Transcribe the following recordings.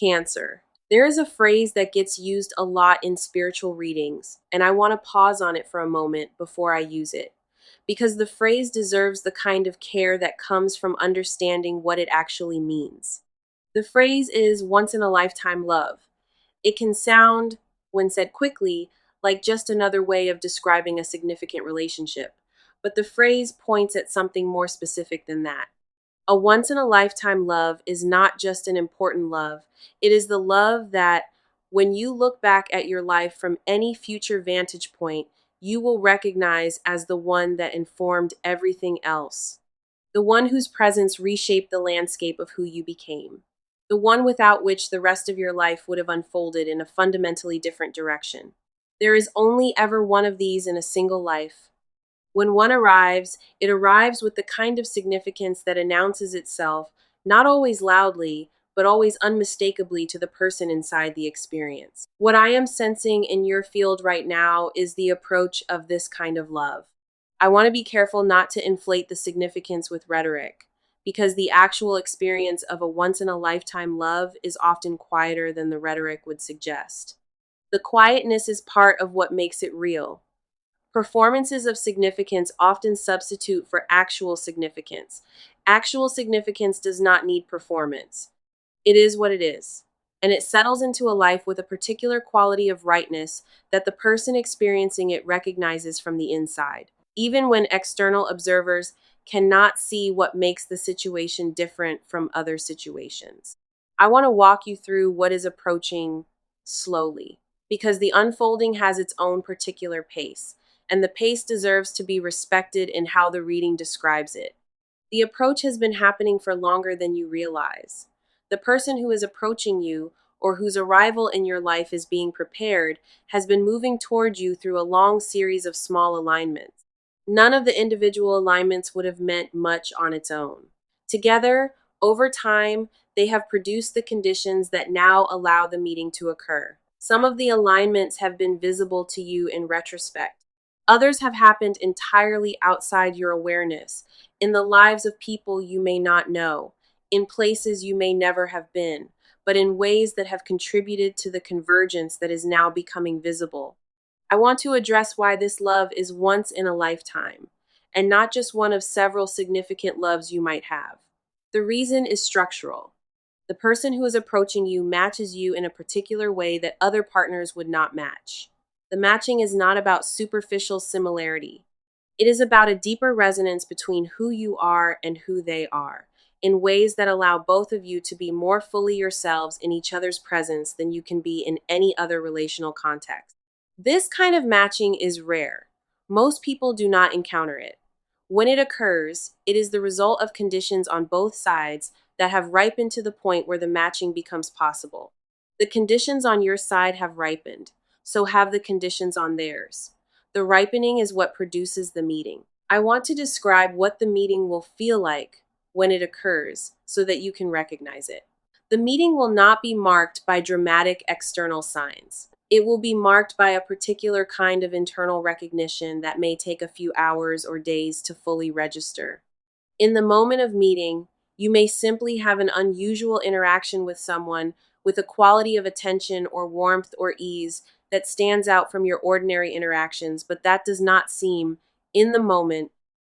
Cancer. There is a phrase that gets used a lot in spiritual readings, and I want to pause on it for a moment before I use it, because the phrase deserves the kind of care that comes from understanding what it actually means. The phrase is once in a lifetime love. It can sound, when said quickly, like just another way of describing a significant relationship, but the phrase points at something more specific than that. A once in a lifetime love is not just an important love. It is the love that, when you look back at your life from any future vantage point, you will recognize as the one that informed everything else. The one whose presence reshaped the landscape of who you became. The one without which the rest of your life would have unfolded in a fundamentally different direction. There is only ever one of these in a single life. When one arrives, it arrives with the kind of significance that announces itself, not always loudly, but always unmistakably to the person inside the experience. What I am sensing in your field right now is the approach of this kind of love. I want to be careful not to inflate the significance with rhetoric, because the actual experience of a once-in-a-lifetime love is often quieter than the rhetoric would suggest. The quietness is part of what makes it real. Performances of significance often substitute for actual significance. Actual significance does not need performance. It is what it is, and it settles into a life with a particular quality of rightness that the person experiencing it recognizes from the inside, even when external observers cannot see what makes the situation different from other situations. I want to walk you through what is approaching slowly, because the unfolding has its own particular pace, and the pace deserves to be respected in how the reading describes it. The approach has been happening for longer than you realize. The person who is approaching you, or whose arrival in your life is being prepared, has been moving toward you through a long series of small alignments. None of the individual alignments would have meant much on its own. Together, over time, they have produced the conditions that now allow the meeting to occur. Some of the alignments have been visible to you in retrospect. Others have happened entirely outside your awareness, in the lives of people you may not know, in places you may never have been, but in ways that have contributed to the convergence that is now becoming visible. I want to address why this love is once in a lifetime, and not just one of several significant loves you might have. The reason is structural. The person who is approaching you matches you in a particular way that other partners would not match. The matching is not about superficial similarity. It is about a deeper resonance between who you are and who they are, in ways that allow both of you to be more fully yourselves in each other's presence than you can be in any other relational context. This kind of matching is rare. Most people do not encounter it. When it occurs, it is the result of conditions on both sides that have ripened to the point where the matching becomes possible. The conditions on your side have ripened. So have the conditions on theirs. The ripening is what produces the meeting. I want to describe what the meeting will feel like when it occurs so that you can recognize it. The meeting will not be marked by dramatic external signs. It will be marked by a particular kind of internal recognition that may take a few hours or days to fully register. In the moment of meeting, you may simply have an unusual interaction with someone with a quality of attention or warmth or ease that stands out from your ordinary interactions, but that does not seem, in the moment,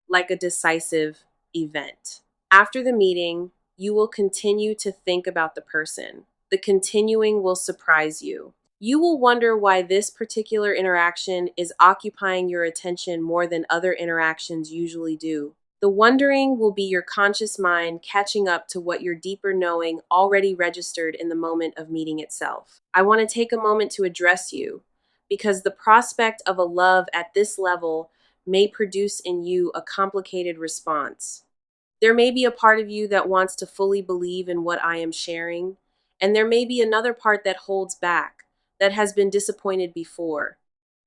like a decisive event. After the meeting, you will continue to think about the person. The continuing will surprise you. You will wonder why this particular interaction is occupying your attention more than other interactions usually do. The wondering will be your conscious mind catching up to what your deeper knowing already registered in the moment of meeting itself. I want to take a moment to address you, because the prospect of a love at this level may produce in you a complicated response. There may be a part of you that wants to fully believe in what I am sharing, and there may be another part that holds back, that has been disappointed before,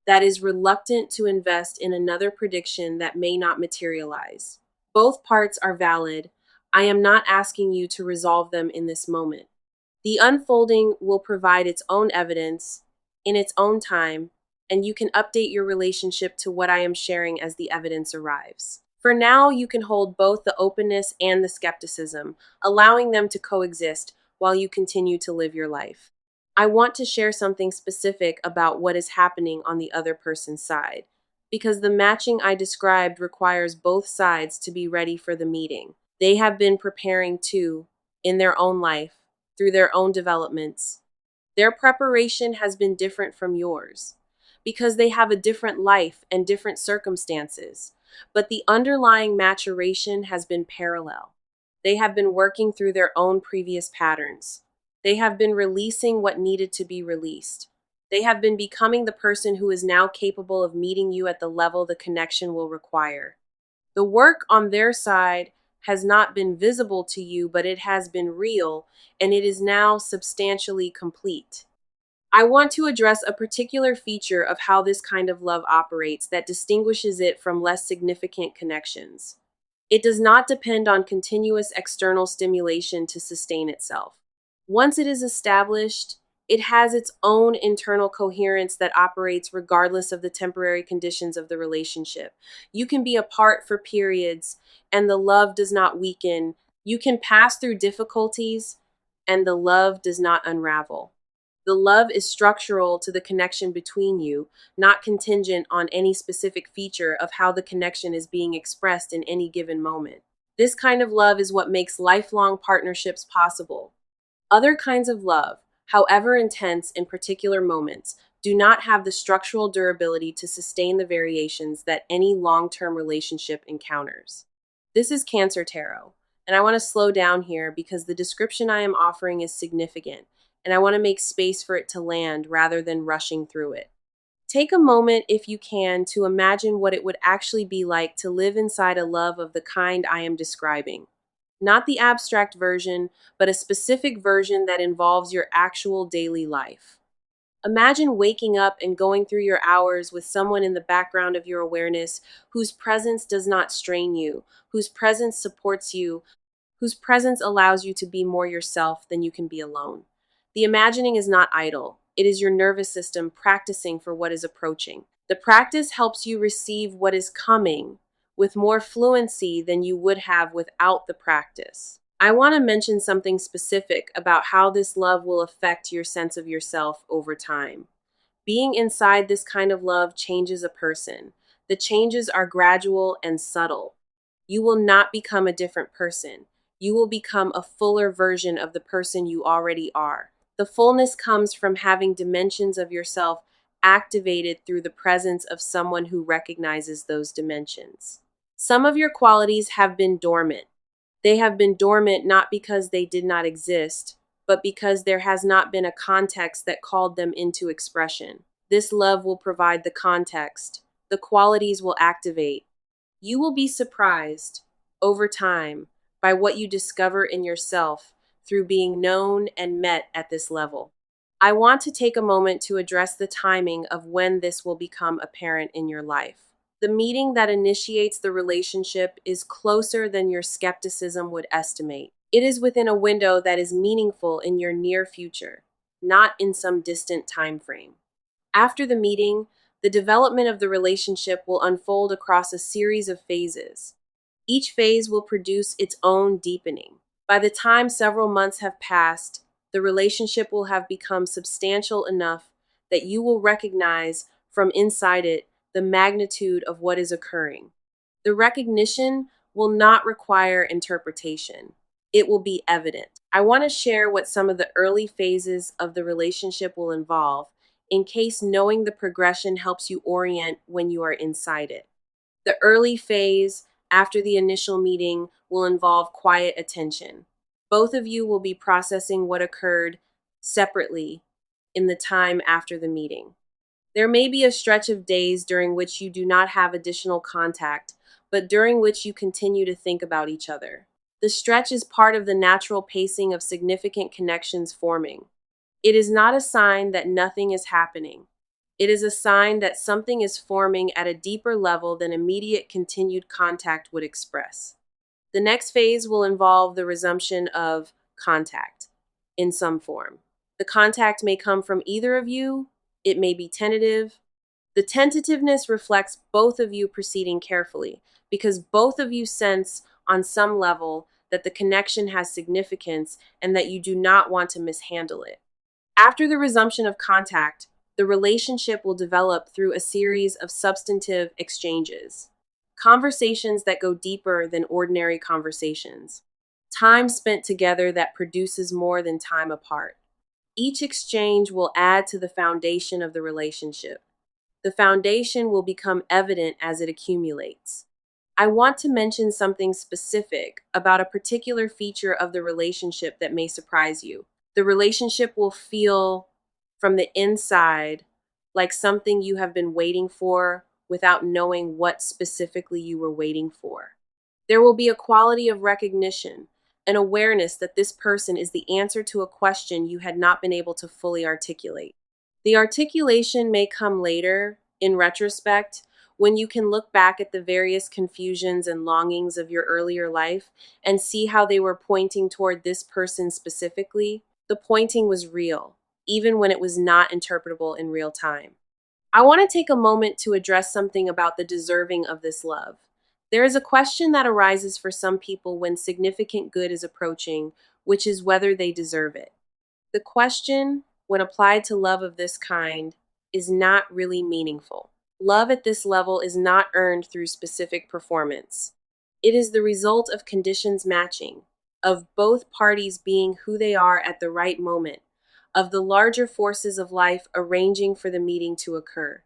that is reluctant to invest in another prediction that may not materialize. Both parts are valid. I am not asking you to resolve them in this moment. The unfolding will provide its own evidence in its own time, and you can update your relationship to what I am sharing as the evidence arrives. For now, you can hold both the openness and the skepticism, allowing them to coexist, while you continue to live your life. I want to share something specific about what is happening on the other person's side, because the matching I described requires both sides to be ready for the meeting. They have been preparing too, in their own life, through their own developments. Their preparation has been different from yours because they have a different life and different circumstances, but the underlying maturation has been parallel. They have been working through their own previous patterns. They have been releasing what needed to be released. They have been becoming the person who is now capable of meeting you at the level the connection will require. The work on their side has not been visible to you, but it has been real, and it is now substantially complete. I want to address a particular feature of how this kind of love operates that distinguishes it from less significant connections. It does not depend on continuous external stimulation to sustain itself. Once it is established, it has its own internal coherence that operates regardless of the temporary conditions of the relationship. You can be apart for periods, and the love does not weaken. You can pass through difficulties, and the love does not unravel. The love is structural to the connection between you, not contingent on any specific feature of how the connection is being expressed in any given moment. This kind of love is what makes lifelong partnerships possible. Other kinds of love, however intense in particular moments, do not have the structural durability to sustain the variations that any long-term relationship encounters. This is Cancer Tarot, and I want to slow down here because the description I am offering is significant, and I want to make space for it to land rather than rushing through it. Take a moment, if you can, to imagine what it would actually be like to live inside a love of the kind I am describing. Not the abstract version, but a specific version that involves your actual daily life. Imagine waking up and going through your hours with someone in the background of your awareness whose presence does not strain you, whose presence supports you, whose presence allows you to be more yourself than you can be alone. The imagining is not idle. It is your nervous system practicing for what is approaching. The practice helps you receive what is coming with more fluency than you would have without the practice. I want to mention something specific about how this love will affect your sense of yourself over time. Being inside this kind of love changes a person. The changes are gradual and subtle. You will not become a different person. You will become a fuller version of the person you already are. The fullness comes from having dimensions of yourself activated through the presence of someone who recognizes those dimensions. Some of your qualities have been dormant. They have been dormant not because they did not exist, but because there has not been a context that called them into expression. This love will provide the context. The qualities will activate. You will be surprised, over time, by what you discover in yourself through being known and met at this level. I want to take a moment to address the timing of when this will become apparent in your life. The meeting that initiates the relationship is closer than your skepticism would estimate. It is within a window that is meaningful in your near future, not in some distant time frame. After the meeting, the development of the relationship will unfold across a series of phases. Each phase will produce its own deepening. By the time several months have passed, the relationship will have become substantial enough that you will recognize from inside it the magnitude of what is occurring. The recognition will not require interpretation. It will be evident. I want to share what some of the early phases of the relationship will involve, in case knowing the progression helps you orient when you are inside it. The early phase, after the initial meeting, will involve quiet attention. Both of you will be processing what occurred separately in the time after the meeting. There may be a stretch of days during which you do not have additional contact, but during which you continue to think about each other. The stretch is part of the natural pacing of significant connections forming. It is not a sign that nothing is happening. It is a sign that something is forming at a deeper level than immediate continued contact would express. The next phase will involve the resumption of contact in some form. The contact may come from either of you. It may be tentative. The tentativeness reflects both of you proceeding carefully, because both of you sense, on some level, that the connection has significance, and that you do not want to mishandle it. After the resumption of contact, the relationship will develop through a series of substantive exchanges, conversations that go deeper than ordinary conversations, time spent together that produces more than time apart. Each exchange will add to the foundation of the relationship. The foundation will become evident as it accumulates. I want to mention something specific about a particular feature of the relationship that may surprise you. The relationship will feel from the inside like something you have been waiting for without knowing what specifically you were waiting for. There will be a quality of recognition, an awareness that this person is the answer to a question you had not been able to fully articulate. The articulation may come later, in retrospect, when you can look back at the various confusions and longings of your earlier life and see how they were pointing toward this person specifically. The pointing was real, even when it was not interpretable in real time. I want to take a moment to address something about the deserving of this love. There is a question that arises for some people when significant good is approaching, which is whether they deserve it. The question, when applied to love of this kind, is not really meaningful. Love at this level is not earned through specific performance. It is the result of conditions matching, of both parties being who they are at the right moment, of the larger forces of life arranging for the meeting to occur.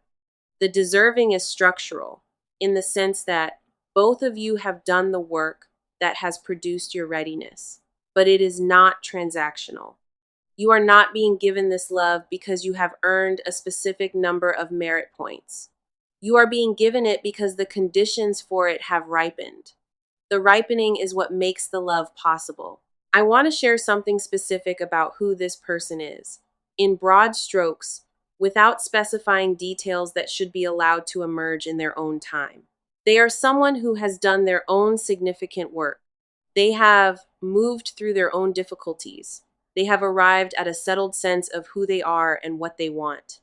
The deserving is structural, in the sense that both of you have done the work that has produced your readiness, but it is not transactional. You are not being given this love because you have earned a specific number of merit points. You are being given it because the conditions for it have ripened. The ripening is what makes the love possible. I want to share something specific about who this person is, in broad strokes, without specifying details that should be allowed to emerge in their own time. They are someone who has done their own significant work. They have moved through their own difficulties. They have arrived at a settled sense of who they are and what they want.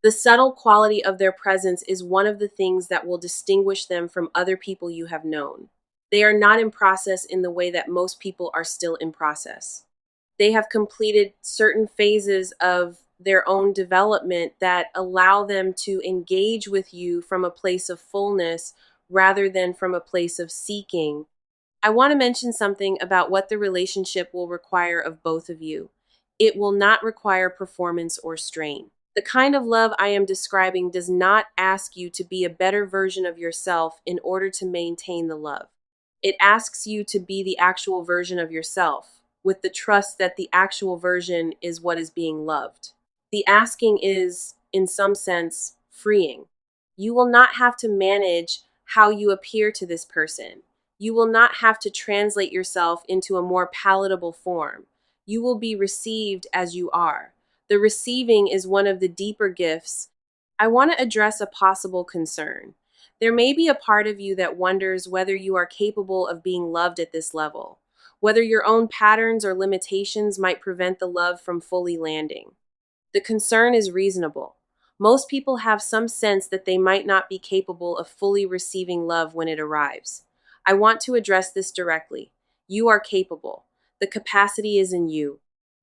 The subtle quality of their presence is one of the things that will distinguish them from other people you have known. They are not in process in the way that most people are still in process. They have completed certain phases of their own development that allow them to engage with you from a place of fullness rather than from a place of seeking. I want to mention something about what the relationship will require of both of you. It will not require performance or strain. The kind of love I am describing does not ask you to be a better version of yourself in order to maintain the love. It asks you to be the actual version of yourself, with the trust that the actual version is what is being loved. The asking is, in some sense, freeing. You will not have to manage how you appear to this person. You will not have to translate yourself into a more palatable form. You will be received as you are. The receiving is one of the deeper gifts. I want to address a possible concern. There may be a part of you that wonders whether you are capable of being loved at this level, whether your own patterns or limitations might prevent the love from fully landing. The concern is reasonable. Most people have some sense that they might not be capable of fully receiving love when it arrives. I want to address this directly. You are capable. The capacity is in you.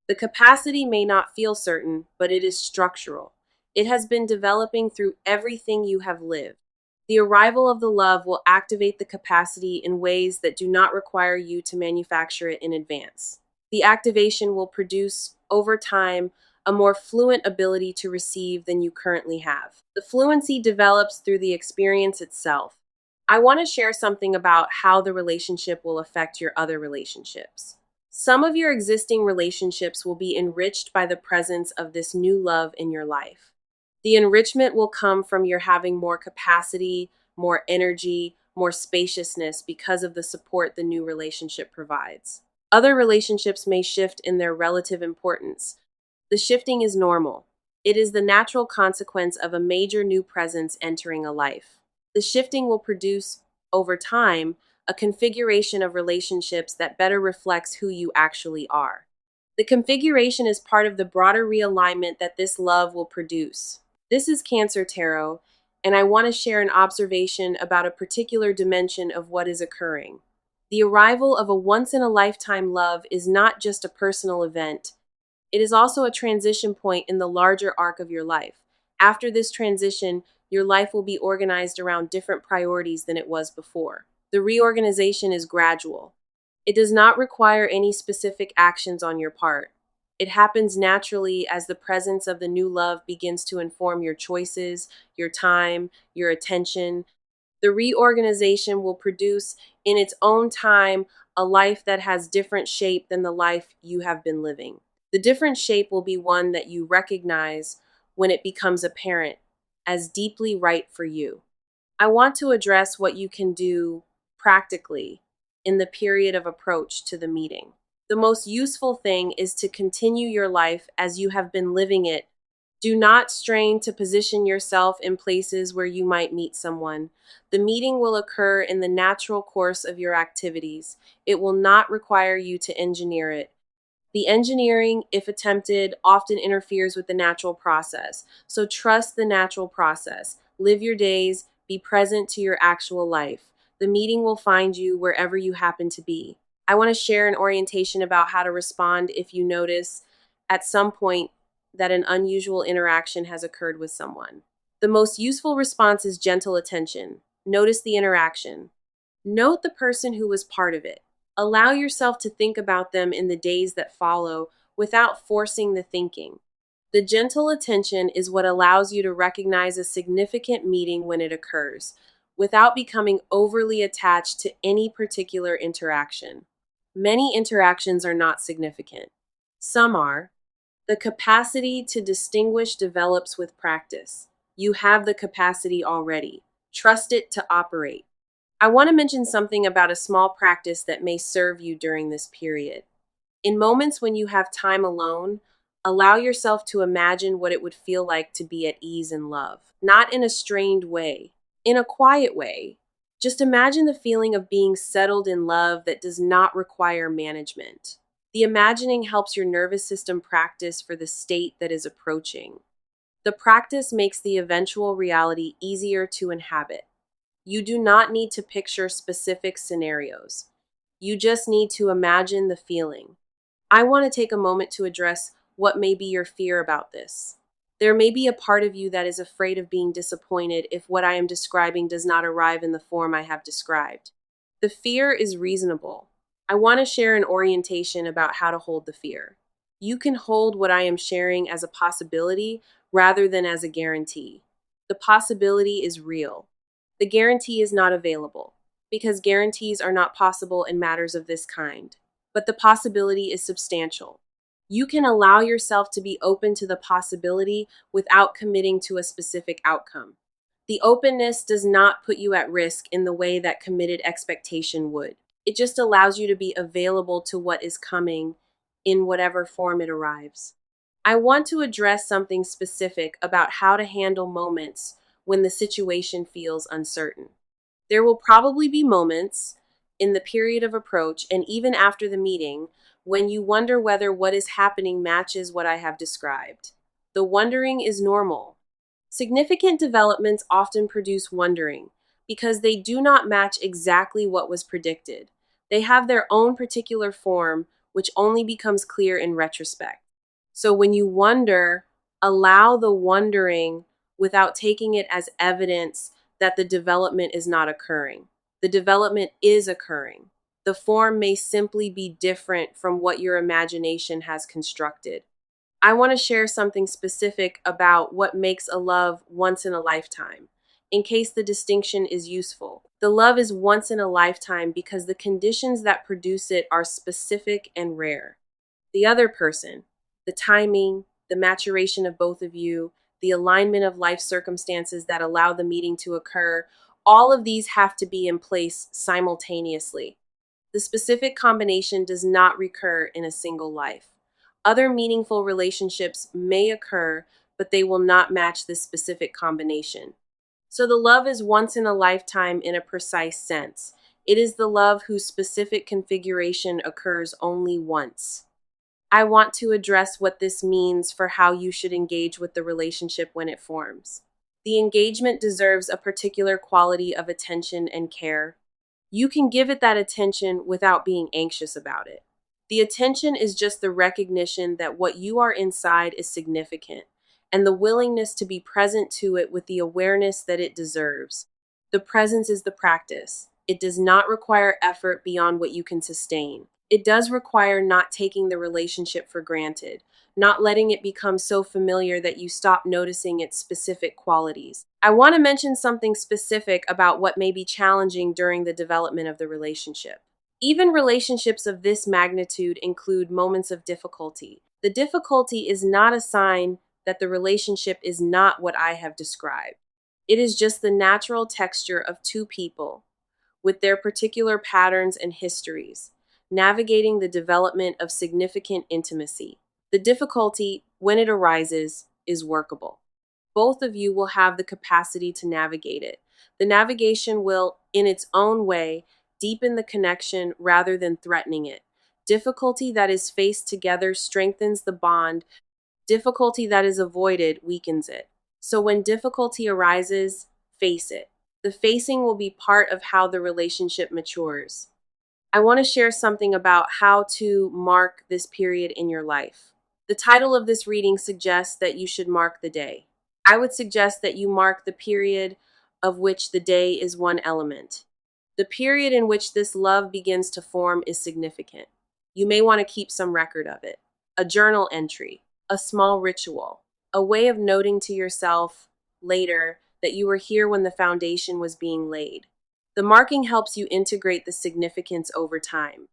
The capacity may not feel certain, but it is structural. It has been developing through everything you have lived. The arrival of the love will activate the capacity in ways that do not require you to manufacture it in advance. The activation will produce, over time, a more fluent ability to receive than you currently have. The fluency develops through the experience itself. I want to share something about how the relationship will affect your other relationships. Some of your existing relationships will be enriched by the presence of this new love in your life. The enrichment will come from your having more capacity, more energy, more spaciousness because of the support the new relationship provides. Other relationships may shift in their relative importance. The shifting is normal. It is the natural consequence of a major new presence entering a life. The shifting will produce, over time, a configuration of relationships that better reflects who you actually are. The configuration is part of the broader realignment that this love will produce. This is Cancer Tarot, and I want to share an observation about a particular dimension of what is occurring. The arrival of a once-in-a-lifetime love is not just a personal event, it is also a transition point in the larger arc of your life. After this transition, your life will be organized around different priorities than it was before. The reorganization is gradual. It does not require any specific actions on your part. It happens naturally as the presence of the new love begins to inform your choices, your time, your attention. The reorganization will produce in its own time a life that has different shape than the life you have been living. The different shape will be one that you recognize when it becomes apparent as deeply right for you. I want to address what you can do practically in the period of approach to the meeting. The most useful thing is to continue your life as you have been living it. Do not strain to position yourself in places where you might meet someone. The meeting will occur in the natural course of your activities. It will not require you to engineer it. The engineering, if attempted, often interferes with the natural process. So trust the natural process. Live your days, be present to your actual life. The meeting will find you wherever you happen to be. I want to share an orientation about how to respond if you notice at some point that an unusual interaction has occurred with someone. The most useful response is gentle attention. Notice the interaction. Note the person who was part of it. Allow yourself to think about them in the days that follow without forcing the thinking. The gentle attention is what allows you to recognize a significant meeting when it occurs, without becoming overly attached to any particular interaction. Many interactions are not significant. Some are. The capacity to distinguish develops with practice. You have the capacity already. Trust it to operate. I want to mention something about a small practice that may serve you during this period. In moments when you have time alone, allow yourself to imagine what it would feel like to be at ease in love. Not in a strained way, in a quiet way. Just imagine the feeling of being settled in love that does not require management. The imagining helps your nervous system practice for the state that is approaching. The practice makes the eventual reality easier to inhabit. You do not need to picture specific scenarios. You just need to imagine the feeling. I want to take a moment to address what may be your fear about this. There may be a part of you that is afraid of being disappointed if what I am describing does not arrive in the form I have described. The fear is reasonable. I want to share an orientation about how to hold the fear. You can hold what I am sharing as a possibility rather than as a guarantee. The possibility is real. The guarantee is not available, because guarantees are not possible in matters of this kind. But the possibility is substantial. You can allow yourself to be open to the possibility without committing to a specific outcome. The openness does not put you at risk in the way that committed expectation would. It just allows you to be available to what is coming in whatever form it arrives. I want to address something specific about how to handle moments when the situation feels uncertain. There will probably be moments in the period of approach and even after the meeting when you wonder whether what is happening matches what I have described. The wondering is normal. Significant developments often produce wondering because they do not match exactly what was predicted. They have their own particular form, which only becomes clear in retrospect. So when you wonder, allow the wondering without taking it as evidence that the development is not occurring. The development is occurring. The form may simply be different from what your imagination has constructed. I want to share something specific about what makes a love once in a lifetime, in case the distinction is useful. The love is once in a lifetime because the conditions that produce it are specific and rare. The other person, the timing, the maturation of both of you, the alignment of life circumstances that allow the meeting to occur, all of these have to be in place simultaneously. The specific combination does not recur in a single life. Other meaningful relationships may occur, but they will not match this specific combination. So the love is once in a lifetime in a precise sense. It is the love whose specific configuration occurs only once. I want to address what this means for how you should engage with the relationship when it forms. The engagement deserves a particular quality of attention and care. You can give it that attention without being anxious about it. The attention is just the recognition that what you are inside is significant, and the willingness to be present to it with the awareness that it deserves. The presence is the practice. It does not require effort beyond what you can sustain. It does require not taking the relationship for granted, not letting it become so familiar that you stop noticing its specific qualities. I want to mention something specific about what may be challenging during the development of the relationship. Even relationships of this magnitude include moments of difficulty. The difficulty is not a sign that the relationship is not what I have described. It is just the natural texture of two people with their particular patterns and histories, navigating the development of significant intimacy. The difficulty, when it arises, is workable. Both of you will have the capacity to navigate it. The navigation will, in its own way, deepen the connection rather than threatening it. Difficulty that is faced together strengthens the bond. Difficulty that is avoided weakens it. So when difficulty arises, face it. The facing will be part of how the relationship matures. I want to share something about how to mark this period in your life. The title of this reading suggests that you should mark the day. I would suggest that you mark the period of which the day is one element. The period in which this love begins to form is significant. You may want to keep some record of it. A journal entry, a small ritual, a way of noting to yourself later that you were here when the foundation was being laid. The marking helps you integrate the significance over time.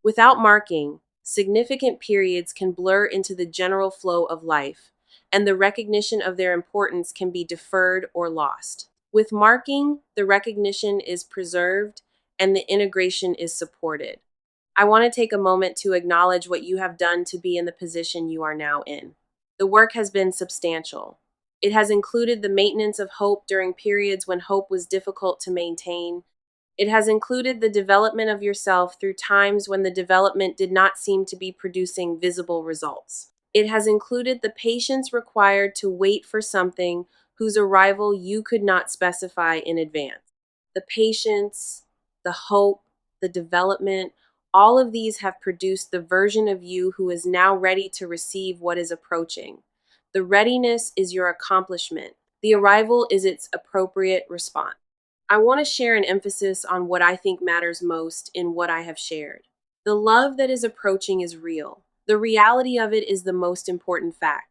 Without marking, significant periods can blur into the general flow of life, and the recognition of their importance can be deferred or lost. With marking, the recognition is preserved and the integration is supported. I want to take a moment to acknowledge what you have done to be in the position you are now in. The work has been substantial. It has included the maintenance of hope during periods when hope was difficult to maintain. It has included the development of yourself through times when the development did not seem to be producing visible results. It has included the patience required to wait for something whose arrival you could not specify in advance. The patience, the hope, the development, all of these have produced the version of you who is now ready to receive what is approaching. The readiness is your accomplishment. The arrival is its appropriate response. I want to share an emphasis on what I think matters most in what I have shared. The love that is approaching is real. The reality of it is the most important fact.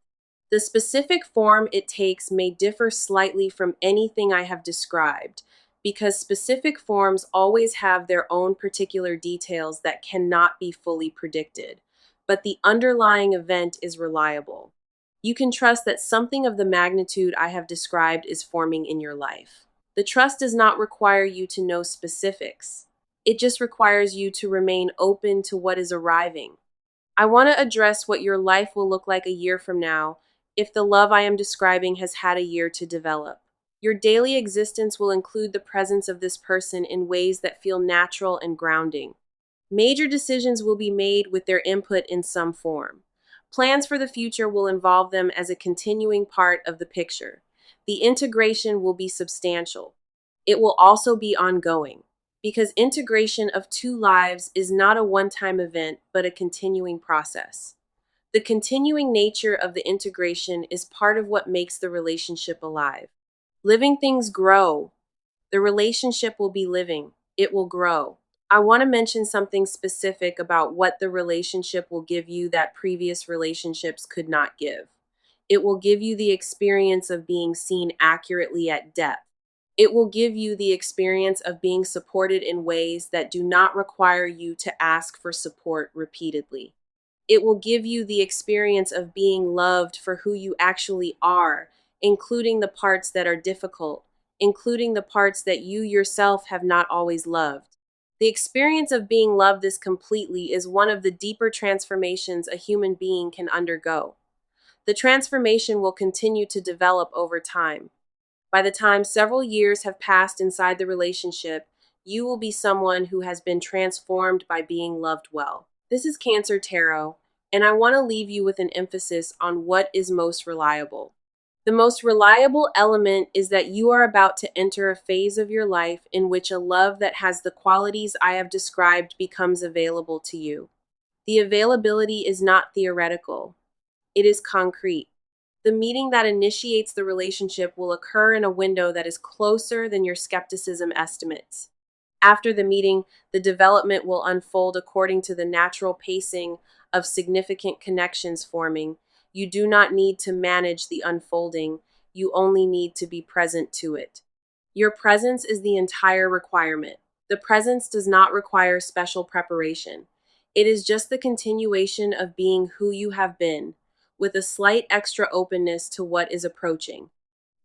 The specific form it takes may differ slightly from anything I have described, because specific forms always have their own particular details that cannot be fully predicted. But the underlying event is reliable. You can trust that something of the magnitude I have described is forming in your life. The trust does not require you to know specifics. It just requires you to remain open to what is arriving. I want to address what your life will look like a year from now if the love I am describing has had a year to develop. Your daily existence will include the presence of this person in ways that feel natural and grounding. Major decisions will be made with their input in some form. Plans for the future will involve them as a continuing part of the picture. The integration will be substantial. It will also be ongoing, because integration of two lives is not a one-time event, but a continuing process. The continuing nature of the integration is part of what makes the relationship alive. Living things grow. The relationship will be living. It will grow. I want to mention something specific about what the relationship will give you that previous relationships could not give. It will give you the experience of being seen accurately at depth. It will give you the experience of being supported in ways that do not require you to ask for support repeatedly. It will give you the experience of being loved for who you actually are, including the parts that are difficult, including the parts that you yourself have not always loved. The experience of being loved this completely is one of the deeper transformations a human being can undergo. The transformation will continue to develop over time. By the time several years have passed inside the relationship, you will be someone who has been transformed by being loved well. This is Cancer Tarot, and I want to leave you with an emphasis on what is most reliable. The most reliable element is that you are about to enter a phase of your life in which a love that has the qualities I have described becomes available to you. The availability is not theoretical, it is concrete. The meeting that initiates the relationship will occur in a window that is closer than your skepticism estimates. After the meeting, the development will unfold according to the natural pacing of significant connections forming. You do not need to manage the unfolding, you only need to be present to it. Your presence is the entire requirement. The presence does not require special preparation. It is just the continuation of being who you have been, with a slight extra openness to what is approaching.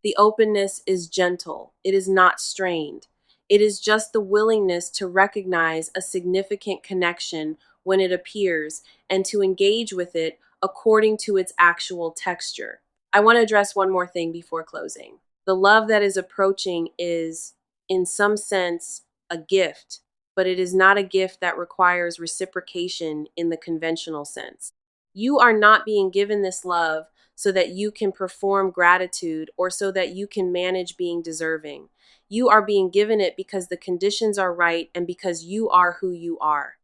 The openness is gentle, it is not strained. It is just the willingness to recognize a significant connection when it appears and to engage with it according to its actual texture. I want to address one more thing before closing. The love that is approaching is, in some sense, a gift, but it is not a gift that requires reciprocation in the conventional sense. You are not being given this love so that you can perform gratitude or so that you can manage being deserving. You are being given it because the conditions are right and because you are who you are.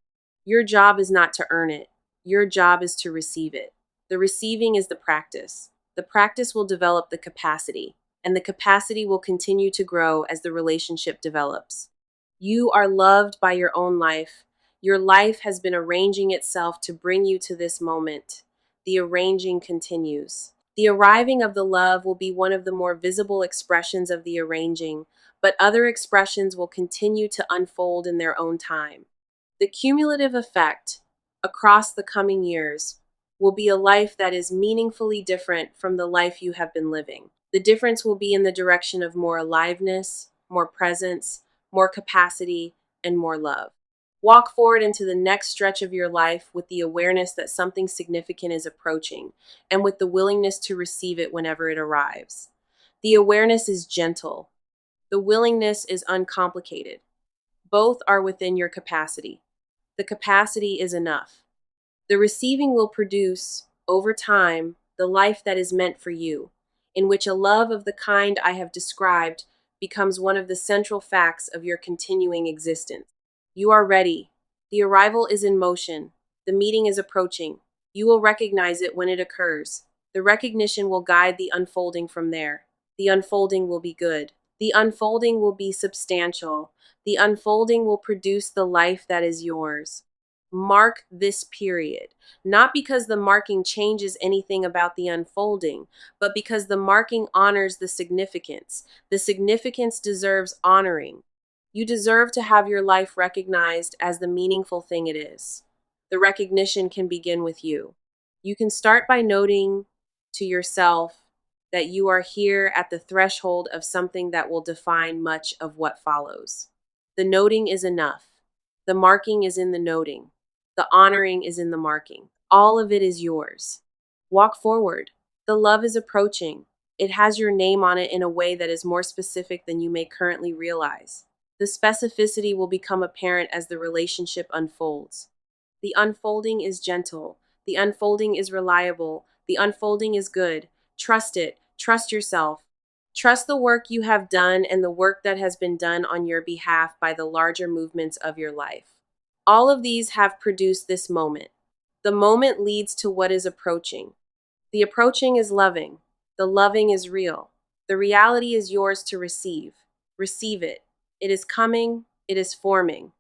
Your job is not to earn it. Your job is to receive it. The receiving is the practice. The practice will develop the capacity, and the capacity will continue to grow as the relationship develops. You are loved by your own life. Your life has been arranging itself to bring you to this moment. The arranging continues. The arriving of the love will be one of the more visible expressions of the arranging, but other expressions will continue to unfold in their own time. The cumulative effect across the coming years will be a life that is meaningfully different from the life you have been living. The difference will be in the direction of more aliveness, more presence, more capacity, and more love. Walk forward into the next stretch of your life with the awareness that something significant is approaching and with the willingness to receive it whenever it arrives. The awareness is gentle. The willingness is uncomplicated. Both are within your capacity. The capacity is enough. The receiving will produce, over time, the life that is meant for you, in which a love of the kind I have described becomes one of the central facts of your continuing existence. You are ready. The arrival is in motion. The meeting is approaching. You will recognize it when it occurs. The recognition will guide the unfolding from there. The unfolding will be good. The unfolding will be substantial. The unfolding will produce the life that is yours. Mark this period, not because the marking changes anything about the unfolding, but because the marking honors the significance. The significance deserves honoring. You deserve to have your life recognized as the meaningful thing it is. The recognition can begin with you. You can start by noting to yourself that you are here at the threshold of something that will define much of what follows. The noting is enough. The marking is in the noting. The honoring is in the marking. All of it is yours. Walk forward. The love is approaching. It has your name on it in a way that is more specific than you may currently realize. The specificity will become apparent as the relationship unfolds. The unfolding is gentle. The unfolding is reliable. The unfolding is good. Trust it. Trust yourself. Trust the work you have done and the work that has been done on your behalf by the larger movements of your life. All of these have produced this moment. The moment leads to what is approaching. The approaching is loving. The loving is real. The reality is yours to receive. Receive it. It is coming. It is forming.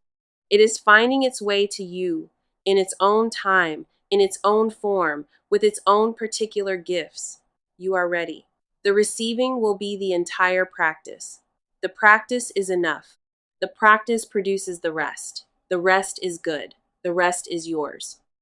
It is finding its way to you in its own time, in its own form, with its own particular gifts. You are ready. The receiving will be the entire practice. The practice is enough. The practice produces the rest. The rest is good. The rest is yours.